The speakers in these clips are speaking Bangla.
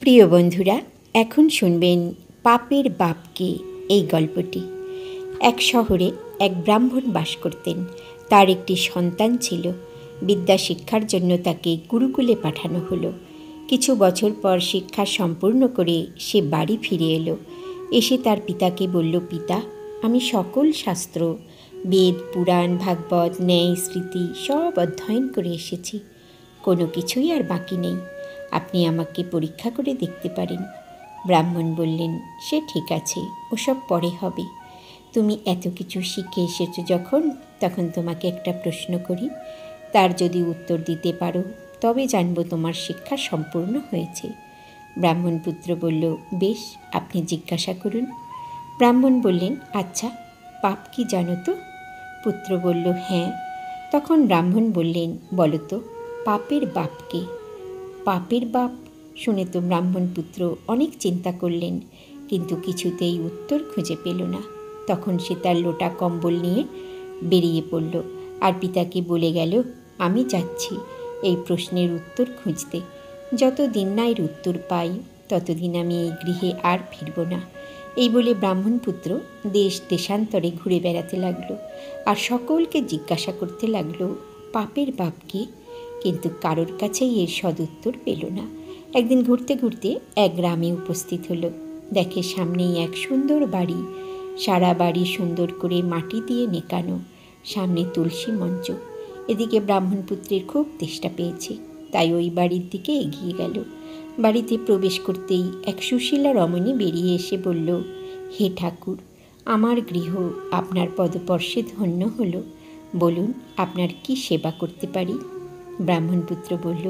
প্রিয় বন্ধুরা, এখন শুনবেন পাপের বাপকে এই গল্পটি। এক শহরে এক ব্রাহ্মণ বাস করতেন। তার একটি সন্তান ছিল। বিদ্যা শিক্ষার জন্য তাকে গুরুকুলে পাঠানো হলো। কিছু বছর পর শিক্ষা সম্পূর্ণ করে সে বাড়ি ফিরে এলো। এসে তার পিতাকে বলল, পিতা, আমি সকল শাস্ত্র, বেদ, পুরাণ, ভাগবত, ন্যায়, স্মৃতি সব অধ্যয়ন করে এসেছি। কোনো কিছুই আর বাকি নেই। আপনি আমাকে পরীক্ষা করে দেখতে পারেন। ব্রাহ্মণ বললেন, সে ঠিক আছে, ওসব পরে হবে। তুমি এত কিছু শিখে এসেছো যখন, তখন তোমাকে একটা প্রশ্ন করি। তার যদি উত্তর দিতে পারো তবে জানবো তোমার শিক্ষা সম্পূর্ণ হয়েছে। ব্রাহ্মণ পুত্র বলল, বেশ, আপনি জিজ্ঞাসা করুন। ব্রাহ্মণ বললেন, আচ্ছা, পাপ কি জানো তো? পুত্র বলল, হ্যাঁ। তখন ব্রাহ্মণ বললেন, বলো তো, পাপের বাপকে? পাপের বাপ শুনে তো ব্রাহ্মণ পুত্র অনেক চিন্তা করলেন, কিন্তু কিছুতেই উত্তর খুঁজে পেল না। তখন সে তার লোটা কম্বল নিয়ে বেরিয়ে পড়ল আর পিতাকে বলে গেল, আমি যাচ্ছি এই প্রশ্নের উত্তর খুঁজতে। যতদিন না এর উত্তর পাই ততদিন আমি এই গৃহে আর ফিরব না। এই বলে ব্রাহ্মণ পুত্র দেশ দেশান্তরে ঘুরে বেড়াতে লাগলো আর সকলকে জিজ্ঞাসা করতে লাগলো, পাপের বাপকে? কিন্তু কারোর কাছেই এর সদুত্তর পেল না। একদিন ঘুরতে ঘুরতে এক গ্রামে উপস্থিত হলো। দেখে সামনেই এক সুন্দর বাড়ি। সারা বাড়ি সুন্দর করে মাটি দিয়ে নেকানো, সামনে তুলসী মঞ্চ। এদিকে ব্রাহ্মণপুত্রের খুব তেষ্টা পেয়েছে, তাই ওই বাড়ির দিকে এগিয়ে গেল। বাড়িতে প্রবেশ করতেই এক সুশীলা রমণী বেরিয়ে এসে বলল, হে ঠাকুর, আমার গৃহ আপনার পদস্পর্শে ধন্য হলো। বলুন, আপনার কি সেবা করতে পারি? ব্রাহ্মণপুত্র বলল,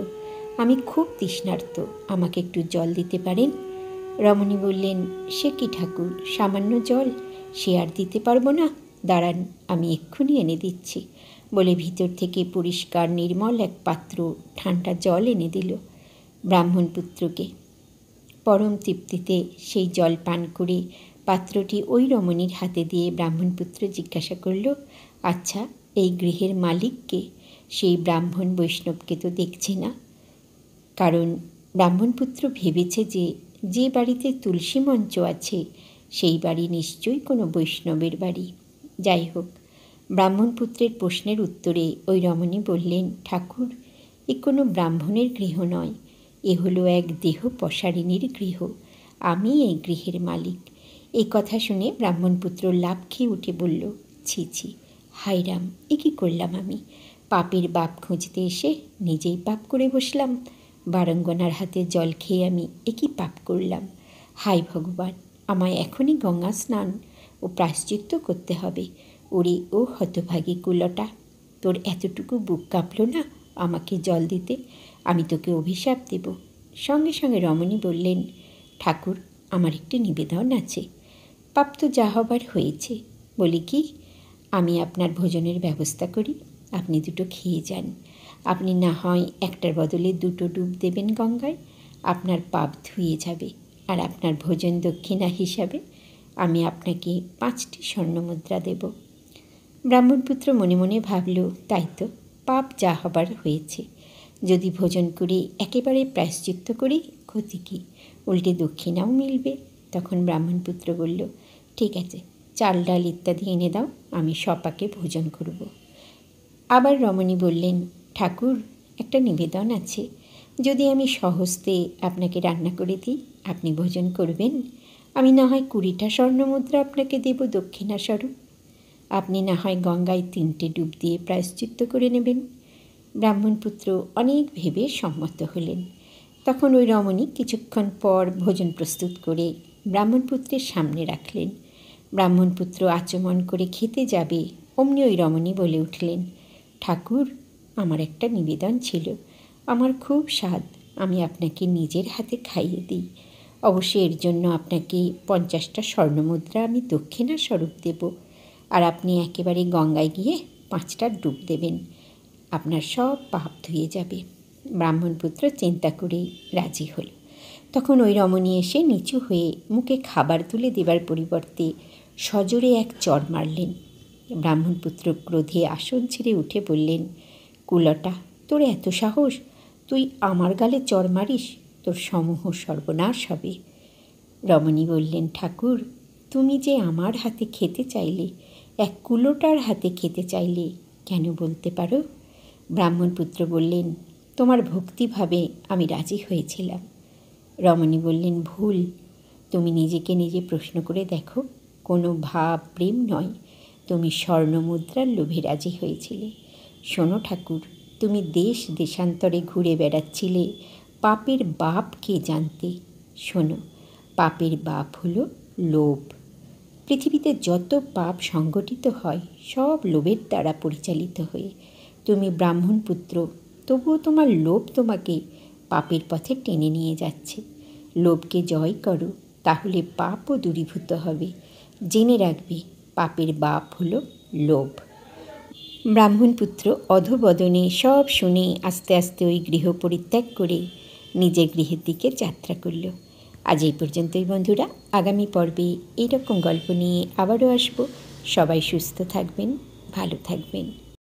আমি খুব তৃষ্ণার্ত, আমাকে একটু জল দিতে পারেন? রমণী বললেন, সে কি ঠাকুর, সামান্য জল, সে আর দিতে পারবো না। দাঁড়ান, আমি এক্ষুনি এনে দিচ্ছি। বলে ভিতর থেকে পরিষ্কার নির্মল এক পাত্র ঠান্ডা জল এনে দিল ব্রাহ্মণপুত্রকে। পরম তৃপ্তিতে সেই জল পান করে পাত্রটি ওই রমণীর হাতে দিয়ে ব্রাহ্মণপুত্র জিজ্ঞাসা করল, আচ্ছা, এই গৃহের মালিককে? সেই ব্রাহ্মণ বৈষ্ণবকে তো দেখছে না। কারণ ব্রাহ্মণপুত্র ভেবেছে যে যে বাড়িতে তুলসী মঞ্চ আছে সেই বাড়ি নিশ্চয়ই কোনো বৈষ্ণবের বাড়ি। যাই হোক, ব্রাহ্মণপুত্রের প্রশ্নের উত্তরে ওই রমণী বললেন, ঠাকুর, এ কোনো ব্রাহ্মণের গৃহ নয়, এ হলো এক দেহ পসারিণীর গৃহ। আমি এই গৃহের মালিক। এই কথা শুনে ব্রাহ্মণপুত্র লাফ খেয়ে উঠে বলল, ছি ছি, হায় রাম, এ কী করলাম আমি? পাপের বাপ খুঁজতে এসে নিজেই পাপ করে বসলাম। বারঙ্গনার হাতে জল খেয়ে আমি এ কী পাপ করলাম? হায় ভগবান, আমায় এখনই গঙ্গা স্নান ও প্রায়শ্চিত্ত করতে হবে। ওরে ও হতভাগী কুলটা, তোর এতটুকু বুক কাঁপল না আমাকে জল দিতে? আমি তোকে অভিশাপ দেব। সঙ্গে সঙ্গে রমণী বললেন, ঠাকুর, আমার একটি নিবেদন আছে। পাপ তো যা হবার হয়েছে, বলি কি, আমি আপনার ভোজনের ব্যবস্থা করি, আপনি দুটো খেয়ে যান। আপনি না হয় একটার বদলে দুটো ডুব দেবেন গঙ্গায়, আপনার পাপ ধুয়ে যাবে। আর আপনার ভোজন দক্ষিণা হিসাবে আমি আপনাকে 5টি স্বর্ণমুদ্রা দেব। ব্রাহ্মণপুত্র মনে মনে ভাবল, তাই তো, পাপ যা হবার হয়েছে। যদি ভোজন করে একেবারে প্রায়শ্চিত্ত করি, ক্ষতি কী, উল্টে দক্ষিণাও মিলবে। তখন ব্রাহ্মণপুত্র বলল, ঠিক আছে, চাল ডাল ইত্যাদি এনে দাও, আমি সপাকে ভোজন করব। আবার রমণী বললেন, ঠাকুর, একটা নিবেদন আছে। যদি আমি স্বহস্তে আপনাকে রান্না করে দিই, আপনি ভোজন করবেন। আমি না হয় 20টা স্বর্ণমুদ্রা আপনাকে দেব দক্ষিণাস্বরূপ। আপনি না হয় গঙ্গায় 3টে ডুব দিয়ে প্রায়শ্চিত্ত করে নেবেন। ব্রাহ্মণপুত্র অনেক ভেবে সম্মত হলেন। তখন ওই রমণী কিছুক্ষণ পর ভোজন প্রস্তুত করে ব্রাহ্মণপুত্রের সামনে রাখলেন। ব্রাহ্মণপুত্র আচমন করে খেতে যাবে, অমনি ওই রমণী বলে উঠলেন, ঠাকুর, আমার একটা নিবেদন ছিল। আমার খুব স্বাদ, আমি আপনাকে নিজের হাতে খাইয়ে দিই। অবশ্যই এর জন্য আপনাকে 50টা স্বর্ণমুদ্রা আমি দক্ষিণা স্বরূপ দেব। আর আপনি একেবারে গঙ্গায় গিয়ে 5টা ডুব দেবেন, আপনার সব পাপ ধুয়ে যাবে। ব্রাহ্মণপুত্র চিন্তা করে রাজি হল। তখন ওই রমণী এসে নিচু হয়ে মুখে খাবার তুলে দেবার পরিবর্তে সজোরে এক চড় মারলেন। ব্রাহ্মণপুত্র ক্রোধে আসন ছেড়ে উঠে বললেন, কুলটা, তোর এত সাহস, তুই আমার গালে চড় মারিস? তোর সমূহ সর্বনাশ হবে। রমণী বললেন, ঠাকুর, তুমি যে আমার হাতে খেতে চাইলে, এক কুলোটার হাতে খেতে চাইলে, কেন বলতে পারো? ব্রাহ্মণপুত্র বললেন, তোমার ভক্তিভাবে আমি রাজি হয়েছিলাম। রমণী বললেন, ভুল। তুমি নিজেকে নিজে প্রশ্ন করে দেখো, কোনো ভাব প্রেম নয়, তুমি স্বর্ণমুদ্রার লোভে রাজি হয়েছিলে। শোনো ঠাকুর, তুমি দেশ দেশান্তরে ঘুরে বেড়াচ্ছিলে, পাপের বাপ কে জানতে? শোনো, পাপের বাপ হলো লোভ। পৃথিবীতে যত পাপ সংগঠিত হয় সব লোভের দ্বারা পরিচালিত হয়ে। তুমি ব্রাহ্মণপুত্র, তবুও তোমার লোভ তোমাকে পাপের পথে টেনে নিয়ে যাচ্ছে। লোভকে জয় করো, তাহলে পাপও দূরীভূত হবে। জেনে রাখবে, পাপের বাপ হলো লোভ। ব্রাহ্মণপুত্র অধোবদনে সব শুনে আস্তে আস্তে ওই গৃহ পরিত্যাগ করে নিজের গৃহের দিকে যাত্রা করল। আজ এই পর্যন্তই বন্ধুরা। আগামী পর্বে এরকম গল্প নিয়ে আবারও আসব। সবাই সুস্থ থাকবেন, ভালো থাকবেন।